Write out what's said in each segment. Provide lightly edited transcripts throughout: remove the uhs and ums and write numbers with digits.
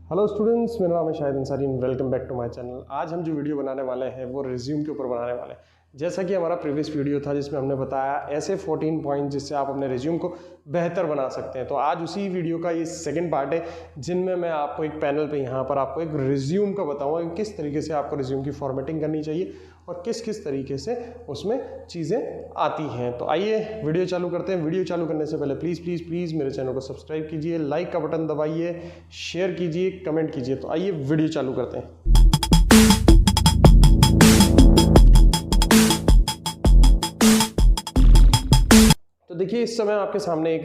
Hello students, मेरा नाम है Shahid Ansari and welcome back to my channel. आज हम जो वीडियो बनाने वाले हैं वो रिज्यूम के ऊपर बनाने वाले हैं। जैसा कि हमारा प्रीवियस वीडियो था जिसमें हमने बताया ऐसे 14 पॉइंट जिससे आप अपने रिज्यूम को बेहतर बना सकते हैं। तो आज उसी वीडियो का ये सेकंड पार्ट है जिनमें मैं आपको एक पैनल पे यहाँ पर आपको एक रिज्यूम का बताऊँगा कि किस तरीके से आपको रिज्यूम की फॉर्मेटिंग करनी चाहिए और किस किस तरीके से उसमें चीज़ें आती हैं। तो आइए वीडियो चालू करते हैं। वीडियो चालू करने से पहले प्लीज़ मेरे चैनल को सब्सक्राइब कीजिए, लाइक का बटन दबाइए, शेयर कीजिए, कमेंट कीजिए। तो आइए वीडियो चालू करते हैं। तो देखिए, इस समय आपके सामने एक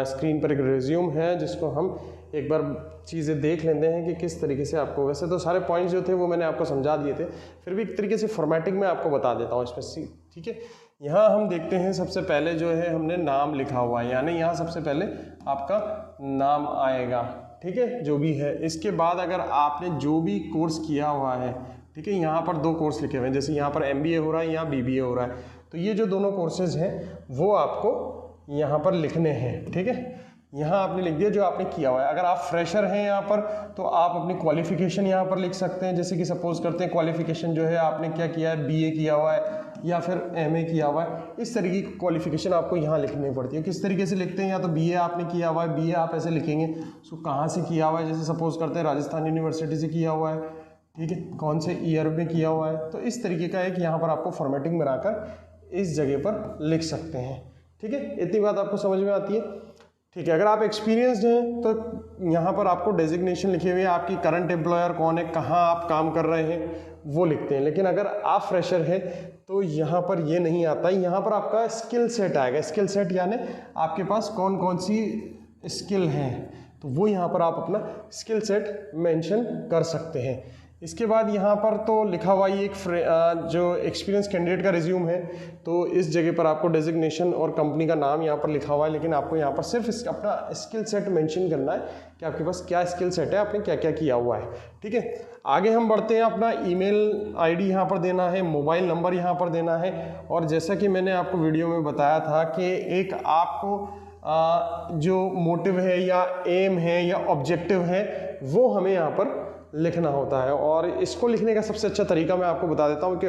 स्क्रीन पर एक रिज्यूम है जिसको हम एक बार चीज़ें देख लेते हैं कि किस तरीके से आपको, वैसे तो सारे पॉइंट्स जो थे वो मैंने आपको समझा दिए थे, फिर भी एक तरीके से फॉर्मेटिंग में आपको बता देता हूँ इसमें। ठीक है, यहाँ हम देखते हैं सबसे पहले जो है हमने नाम लिखा हुआ है, यानी यहाँ सबसे पहले आपका नाम आएगा। ठीक है, जो भी है। इसके बाद अगर आपने जो भी कोर्स किया हुआ है, ठीक है, यहाँ पर 2 कोर्स लिखे हुए हैं, जैसे यहाँ पर MBA हो रहा है, यहाँ BBA हो रहा है, तो ये जो दोनों कोर्सेज हैं वो आपको यहाँ पर लिखने हैं। ठीक है, यहाँ आपने लिख दिया जो आपने किया हुआ है। अगर आप फ्रेशर हैं यहाँ पर तो आप अपनी क्वालिफिकेशन यहाँ पर लिख सकते हैं। जैसे कि सपोज करते हैं क्वालिफिकेशन जो है आपने क्या किया है, BA किया हुआ है या फिर MA किया हुआ है, इस तरीके की क्वालिफिकेशन आपको यहाँ लिखनी पड़ती है। किस तरीके से लिखते हैं, या तो BA आपने किया हुआ है, BA आप ऐसे लिखेंगे, उसको कहाँ से किया हुआ है, जैसे सपोज करते हैं राजस्थान यूनिवर्सिटी से किया हुआ है, ठीक है, कौन से ईयर में किया हुआ है। तो इस तरीके का एक यहाँ पर आपको फॉर्मेटिंग बनाकर इस जगह पर लिख सकते हैं। ठीक है, इतनी बात आपको समझ में आती है। ठीक है, अगर आप एक्सपीरियंस्ड हैं तो यहाँ पर आपको डेजिग्नेशन लिखे हुए हैं, आपकी करंट एम्प्लॉयर कौन है, कहाँ आप काम कर रहे हैं, वो लिखते हैं। लेकिन अगर आप फ्रेशर हैं तो यहाँ पर ये नहीं आता है, यहाँ पर आपका स्किल सेट आएगा। स्किल सेट यानी आपके पास कौन कौन सी स्किल हैं, तो वो यहाँ पर आप अपना स्किल सेट मेंशन कर सकते हैं। इसके बाद यहाँ पर तो लिखा हुआ ये एक जो एक्सपीरियंस कैंडिडेट का रिज्यूम है, तो इस जगह पर आपको डेजिग्नेशन और कंपनी का नाम यहाँ पर लिखा हुआ है, लेकिन आपको यहाँ पर सिर्फ अपना स्किल सेट मेंशन करना है कि आपके पास क्या स्किल सेट है, आपने क्या क्या किया हुआ है। ठीक है, आगे हम बढ़ते हैं। अपना ईमेल ID यहाँ पर देना है, मोबाइल नंबर यहाँ पर देना है, और जैसा कि मैंने आपको वीडियो में बताया था कि एक आपको जो मोटिव है या एम है या ऑब्जेक्टिव है वो हमें यहाँ पर लिखना होता है। और इसको लिखने का सबसे अच्छा तरीका मैं आपको बता देता हूँ कि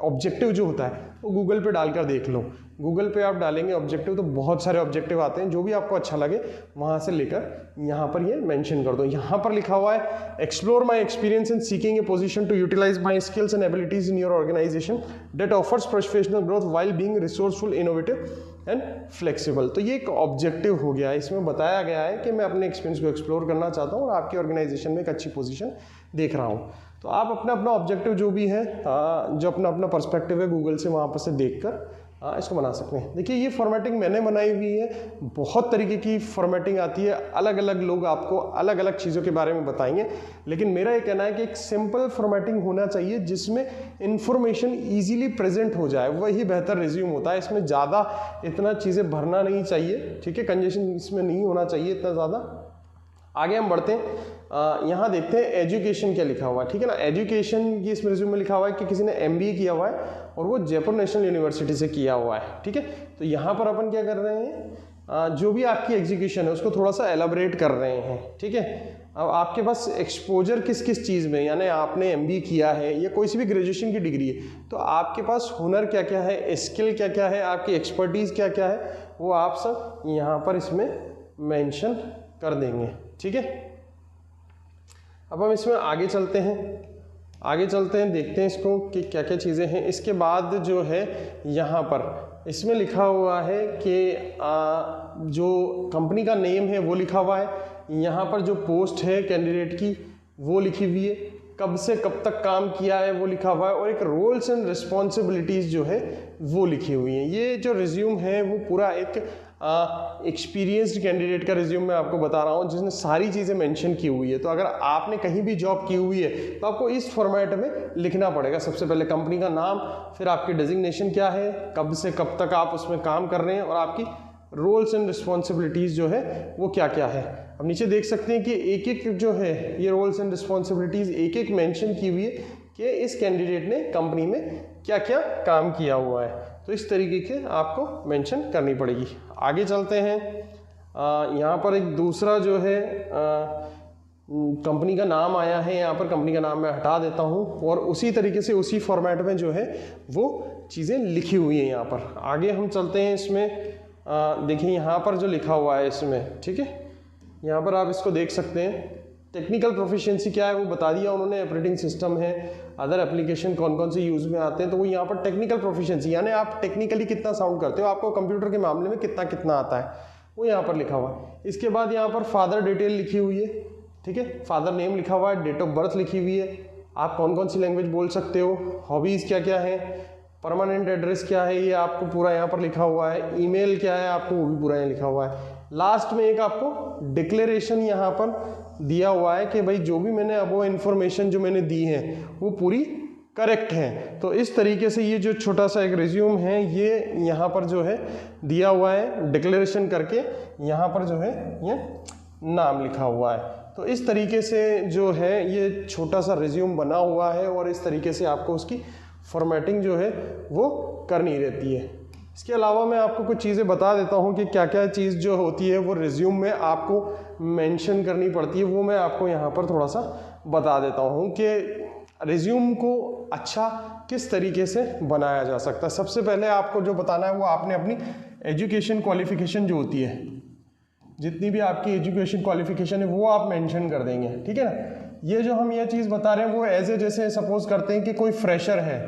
ऑब्जेक्टिव जो होता है वो गूगल पे डालकर देख लो। गूगल पे आप डालेंगे ऑब्जेक्टिव तो बहुत सारे ऑब्जेक्टिव आते हैं, जो भी आपको अच्छा लगे वहाँ से लेकर यहाँ पर ये मेंशन कर दो। यहाँ पर लिखा हुआ है explore my experience in seeking a position to utilize my skills and abilities in your organization that offers professional growth while being resourceful, innovative and flexible. तो ये एक ऑब्जेक्टिव हो गया है। इसमें बताया गया है कि मैं अपने एक्सपीरियंस को एक्सप्लोर करना चाहता हूँ और आपकी ऑर्गेनाइजेशन में एक अच्छी पोजीशन देख रहा हूँ। तो आप अपना अपना ऑब्जेक्टिव जो भी है, जो अपना अपना पर्सपेक्टिव है, गूगल से वहाँ पर से देखकर इसको बना सकते हैं। देखिए, ये फॉर्मेटिंग मैंने बनाई हुई है। बहुत तरीके की फॉर्मेटिंग आती है, अलग अलग लोग आपको अलग अलग चीज़ों के बारे में बताएंगे, लेकिन मेरा ये कहना है कि एक सिंपल फॉर्मेटिंग होना चाहिए जिसमें इंफॉर्मेशन इजीली प्रेजेंट हो जाए, वही बेहतर रिज्यूम होता है। इसमें ज़्यादा इतना चीज़ें भरना नहीं चाहिए, ठीक है, कंजेशन इसमें नहीं होना चाहिए इतना ज़्यादा। आगे हम बढ़ते हैं। यहाँ देखते हैं एजुकेशन क्या लिखा हुआ है। ठीक है ना, एजुकेशन की इसमें रिज्यूम में लिखा हुआ है कि किसी ने MBA किया हुआ है और वो जयपुर नेशनल यूनिवर्सिटी से किया हुआ है। ठीक है, तो यहाँ पर अपन क्या कर रहे हैं, जो भी आपकी एजुकेशन है उसको थोड़ा सा एलाबरेट कर रहे हैं। ठीक है, अब आपके पास एक्सपोजर किस किस चीज़ में, यानी आपने MBA किया है या कोई सी भी ग्रेजुएशन की डिग्री है, तो आपके पास हुनर क्या क्या है, स्किल क्या क्या है, आपकी एक्सपर्टीज़ क्या क्या है, वो आप सब यहाँ पर इसमें मेंशन कर देंगे। ठीक है, अब हम इसमें आगे चलते हैं, देखते हैं इसको कि क्या क्या चीज़ें हैं। इसके बाद जो है यहाँ पर इसमें लिखा हुआ है कि जो कंपनी का नेम है वो लिखा हुआ है, यहाँ पर जो पोस्ट है कैंडिडेट की वो लिखी हुई है, कब से कब तक काम किया है वो लिखा हुआ है, और एक रोल्स एंड रिस्पॉन्सिबिलिटीज़ जो है वो लिखी हुई हैं। ये जो रिज्यूम है वो पूरा एक एक्सपीरियंस्ड कैंडिडेट का रिज्यूम मैं आपको बता रहा हूँ जिसने सारी चीज़ें मेंशन की हुई है। तो अगर आपने कहीं भी जॉब की हुई है तो आपको इस फॉर्मेट में लिखना पड़ेगा। सबसे पहले कंपनी का नाम, फिर आपकी डेजिग्नेशन क्या है, कब से कब तक आप उसमें काम कर रहे हैं, और आपकी रोल्स एंड रिस्पॉन्सिबिलिटीज़ जो है वो क्या क्या है। अब नीचे देख सकते हैं कि एक एक जो है ये रोल्स एंड रिस्पॉन्सिबिलिटीज़ एक एक मेंशन की हुई है कि इस कैंडिडेट ने कंपनी में क्या क्या काम किया हुआ है। तो इस तरीके के आपको मेंशन करनी पड़ेगी। आगे चलते हैं। यहाँ पर एक दूसरा जो है कंपनी का नाम आया है यहाँ पर, कंपनी का नाम मैं हटा देता हूँ और उसी तरीके से उसी फॉर्मेट में जो है वो चीज़ें लिखी हुई हैं यहाँ पर। आगे हम चलते हैं इसमें, देखिए यहाँ पर जो लिखा हुआ है इसमें, ठीक है, यहाँ पर आप इसको देख सकते हैं। टेक्निकल प्रोफिशिएंसी क्या है वो बता दिया उन्होंने, ऑपरेटिंग सिस्टम है, अदर एप्लीकेशन कौन कौन से यूज़ में आते हैं, तो वो यहाँ पर टेक्निकल प्रोफिशिएंसी यानी आप टेक्निकली कितना साउंड करते हो, आपको कंप्यूटर के मामले में कितना कितना आता है, वो यहाँ पर लिखा हुआ है। इसके बाद यहाँ पर फादर डिटेल लिखी हुई है, ठीक है, फादर नेम लिखा हुआ है, डेट ऑफ बर्थ लिखी हुई है, आप कौन कौन सी लैंग्वेज बोल सकते हो, हॉबीज़ क्या क्या है, परमानेंट एड्रेस क्या है ये आपको पूरा यहाँ पर लिखा हुआ है, ईमेल क्या है आपको वो भी पूरा यहाँ लिखा हुआ है। लास्ट में एक आपको डिक्लेरेशन यहाँ पर दिया हुआ है कि भाई जो भी मैंने अब वो इन्फॉर्मेशन जो मैंने दी है वो पूरी करेक्ट है। तो इस तरीके से ये जो छोटा सा एक रिज्यूम है ये यहाँ पर जो है दिया हुआ है, डिक्लेरेशन करके यहाँ पर जो है ये नाम लिखा हुआ है। तो इस तरीके से जो है ये छोटा सा रिज्यूम बना हुआ है और इस तरीके से आपको उसकी फॉर्मेटिंग जो है वो करनी रहती है। इसके अलावा मैं आपको कुछ चीज़ें बता देता हूँ कि क्या क्या चीज़ जो होती है वो रिज्यूम में आपको मेंशन करनी पड़ती है, वो मैं आपको यहाँ पर थोड़ा सा बता देता हूँ कि रिज्यूम को अच्छा किस तरीके से बनाया जा सकता है। सबसे पहले आपको जो बताना है वो आपने अपनी एजुकेशन क्वालिफिकेशन जो होती है, जितनी भी आपकी एजुकेशन क्वालिफिकेशन है वो आप मेंशन कर देंगे, ठीक है ना। ये जो हम ये चीज़ बता रहे हैं वो एज ए जैसे सपोज करते हैं कि कोई फ्रेशर है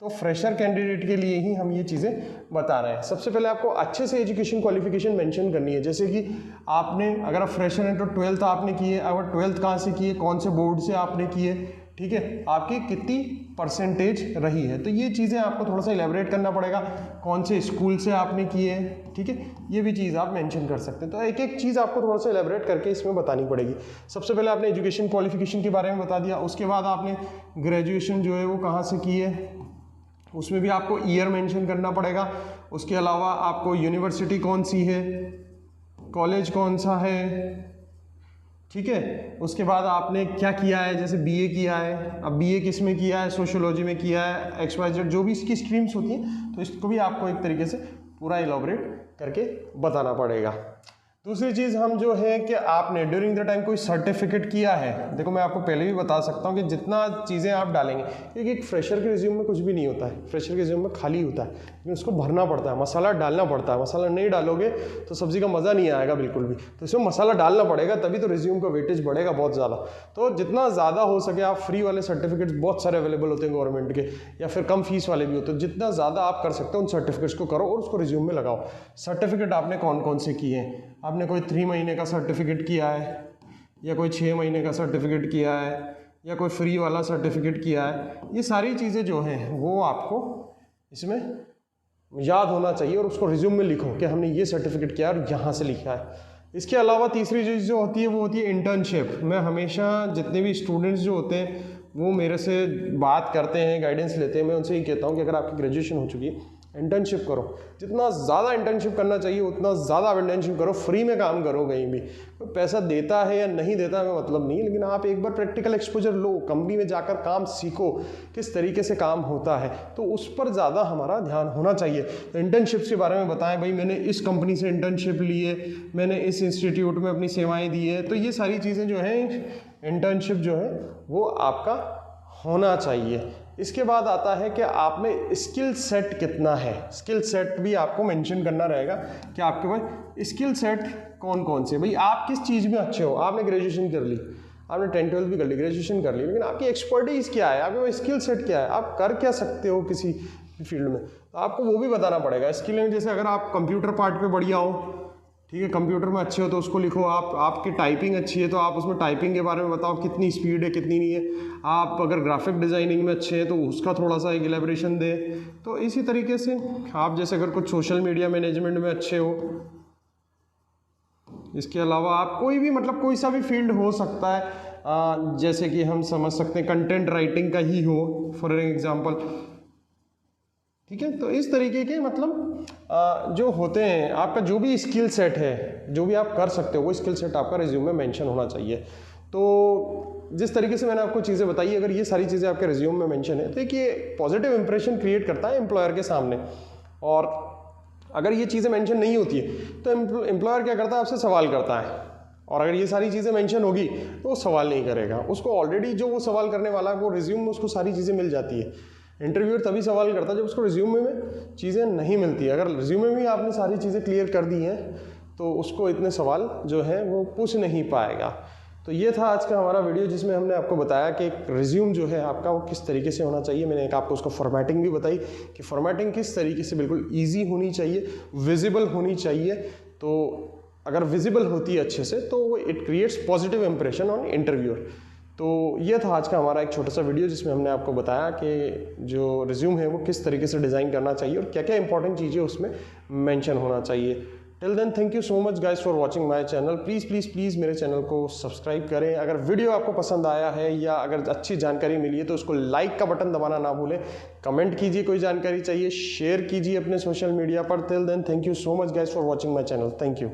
तो फ्रेशर कैंडिडेट के लिए ही हम ये चीज़ें बता रहे हैं। सबसे पहले आपको अच्छे से एजुकेशन क्वालिफिकेशन मेंशन करनी है, जैसे कि आपने अगर आप फ्रेशर हैं तो 12th आपने की है, अगर 12th कहाँ से की है, कौन से बोर्ड से आपने की है, ठीक है, आपकी कितनी परसेंटेज रही है, तो ये चीज़ें आपको थोड़ा सा इलेबरेट करना पड़ेगा, कौन से स्कूल से आपने की है, ठीक है, ये भी चीज़ आप मेंशन कर सकते हैं। तो एक एक चीज़ आपको थोड़ा सा इलेबरेट करके इसमें बतानी पड़ेगी। सबसे पहले आपने एजुकेशन क्वालिफिकेशन के बारे में बता दिया, उसके बाद आपने ग्रेजुएशन जो है वो कहाँ से की है, उसमें भी आपको ईयर मेंशन करना पड़ेगा। उसके अलावा आपको यूनिवर्सिटी कौन सी है, कॉलेज कौन सा है, ठीक है, उसके बाद आपने क्या किया है, जैसे बीए किया है, अब बीए किस में किया है, सोशियोलॉजी में किया है, XYZ जो भी इसकी स्ट्रीम्स होती हैं, तो इसको भी आपको एक तरीके से पूरा इलॉबरेट करके बताना पड़ेगा। दूसरी चीज़ हम जो है कि आपने ड्यूरिंग द टाइम कोई सर्टिफिकेट किया है। देखो मैं आपको पहले भी बता सकता हूँ कि जितना चीज़ें आप डालेंगे, क्योंकि एक फ्रेशर के रिज्यूम में कुछ भी नहीं होता है, फ्रेशर के रिज्यूम में खाली होता है, लेकिन उसको भरना पड़ता है, मसाला डालना पड़ता है। मसाला नहीं डालोगे तो सब्ज़ी का मज़ा नहीं आएगा बिल्कुल भी, तो इसमें मसाला डालना पड़ेगा, तभी तो रिज्यूम का वेटेज बढ़ेगा बहुत ज़्यादा। तो जितना ज़्यादा हो सके आप फ्री वाले सर्टिफिकेट्स बहुत सारे अवेलेबल होते हैं गवर्नमेंट के, या फिर कम फीस वाले भी होते हैं, जितना ज़्यादा आप कर सकते हो उन सर्टिफिकेट्स को करो और उसको रिज्यूम में लगाओ। सर्टिफिकेट आपने कौन कौन से किए हैं, आपने कोई 3 महीने का सर्टिफिकेट किया है, या कोई 6 महीने का सर्टिफिकेट किया है, या कोई फ्री वाला सर्टिफिकेट किया है, ये सारी चीज़ें जो हैं वो आपको इसमें याद होना चाहिए और उसको रिज्यूम में लिखो कि हमने ये सर्टिफिकेट किया और यहाँ से लिखा है। इसके अलावा तीसरी चीज़ जो होती है वो होती है इंटर्नशिप। मैं हमेशा जितने भी स्टूडेंट्स जो होते हैं वो मेरे से बात करते हैं, गाइडेंस लेते हैं, मैं उनसे ये कहता हूँ कि अगर आपकी ग्रेजुएशन हो चुकी है इंटर्नशिप करो, जितना ज़्यादा इंटर्नशिप करना चाहिए उतना ज़्यादा आप इंटर्नशिप करो, फ्री में काम करो कहीं भी, कोई पैसा देता है या नहीं देता है मतलब नहीं, लेकिन आप एक बार प्रैक्टिकल एक्सपोजर लो, कंपनी में जाकर काम सीखो किस तरीके से काम होता है, तो उस पर ज़्यादा हमारा ध्यान होना चाहिए। तो इंटर्नशिप्स के बारे में बताएं, भाई मैंने इस कंपनी से इंटर्नशिप ली है, मैंने इस इंस्टीट्यूट में अपनी सेवाएँ दी है, तो ये सारी चीज़ें जो हैं इंटर्नशिप जो है वो आपका होना चाहिए। इसके बाद आता है कि आप में स्किल सेट कितना है, स्किल सेट भी आपको मेंशन करना रहेगा कि आपके पास स्किल सेट कौन कौन से, भाई आप किस चीज़ में अच्छे हो। आपने ग्रेजुएशन कर ली, आपने 10th-12th भी कर ली, ग्रेजुएशन कर ली, लेकिन आपकी एक्सपर्टीज़ क्या है, आपके पास स्किल सेट क्या है, आप कर क्या सकते हो किसी फील्ड में, तो आपको वो भी बताना पड़ेगा। स्किल में जैसे अगर आप कंप्यूटर पार्ट पर बढ़िया हो, ठीक है, कंप्यूटर में अच्छे हो तो उसको लिखो, आपकी टाइपिंग अच्छी है तो आप उसमें टाइपिंग के बारे में बताओ कितनी स्पीड है कितनी नहीं है। आप अगर ग्राफिक डिज़ाइनिंग में अच्छे हैं तो उसका थोड़ा सा एक एलेबरेशन दे। तो इसी तरीके से आप जैसे अगर कुछ सोशल मीडिया मैनेजमेंट में अच्छे हो, इसके अलावा आप कोई भी मतलब कोई सा भी फील्ड हो सकता है, जैसे कि हम समझ सकते हैं कंटेंट राइटिंग का ही हो फॉर एग्जाम्पल, ठीक है। तो इस तरीके के मतलब जो होते हैं, आपका जो भी स्किल सेट है, जो भी आप कर सकते हो वो स्किल सेट आपका रिज्यूम में मेंशन होना चाहिए। तो जिस तरीके से मैंने आपको चीज़ें बताई, अगर ये सारी चीज़ें आपके रिज्यूम में मेंशन है तो एक ये पॉजिटिव इंप्रेशन क्रिएट करता है एम्प्लॉयर के सामने। और अगर ये चीज़ें मेंशन नहीं होती है तो एम्प्लॉयर क्या करता है, आपसे सवाल करता है और अगर ये सारी चीज़ें मेंशन होगी तो वो सवाल नहीं करेगा। उसको ऑलरेडी जो वो सवाल करने वाला है वो रिज्यूम में उसको सारी चीज़ें मिल जाती है। इंटरव्यूअर तभी सवाल करता है जब उसको रिज्यूमे में चीज़ें नहीं मिलती है। अगर रिज्यूमे में आपने सारी चीज़ें क्लियर कर दी हैं तो उसको इतने सवाल जो है वो पूछ नहीं पाएगा। तो ये था आज का हमारा वीडियो जिसमें हमने आपको बताया कि एक रिज्यूम जो है आपका वो किस तरीके से होना चाहिए। मैंने एक आपको उसको फॉर्मेटिंग भी बताई कि फॉर्मेटिंग किस तरीके से बिल्कुल ईजी होनी चाहिए, विजिबल होनी चाहिए। तो अगर विजिबल होती है अच्छे से तो it creates positive impression on interviewer. तो ये था आज का हमारा एक छोटा सा वीडियो जिसमें हमने आपको बताया कि जो रिज्यूम है वो किस तरीके से डिज़ाइन करना चाहिए और क्या क्या इंपॉर्टेंट चीज़ें उसमें मेंशन होना चाहिए। Till then thank you so much guys for watching my channel. Please please please मेरे चैनल को सब्सक्राइब करें। अगर वीडियो आपको पसंद आया है या अगर अच्छी जानकारी मिली है तो उसको लाइक का बटन दबाना ना भूलें। कमेंट कीजिए कोई जानकारी चाहिए, शेयर कीजिए अपने सोशल मीडिया पर। Till then thank you so much guys for watching my channel. Thank you.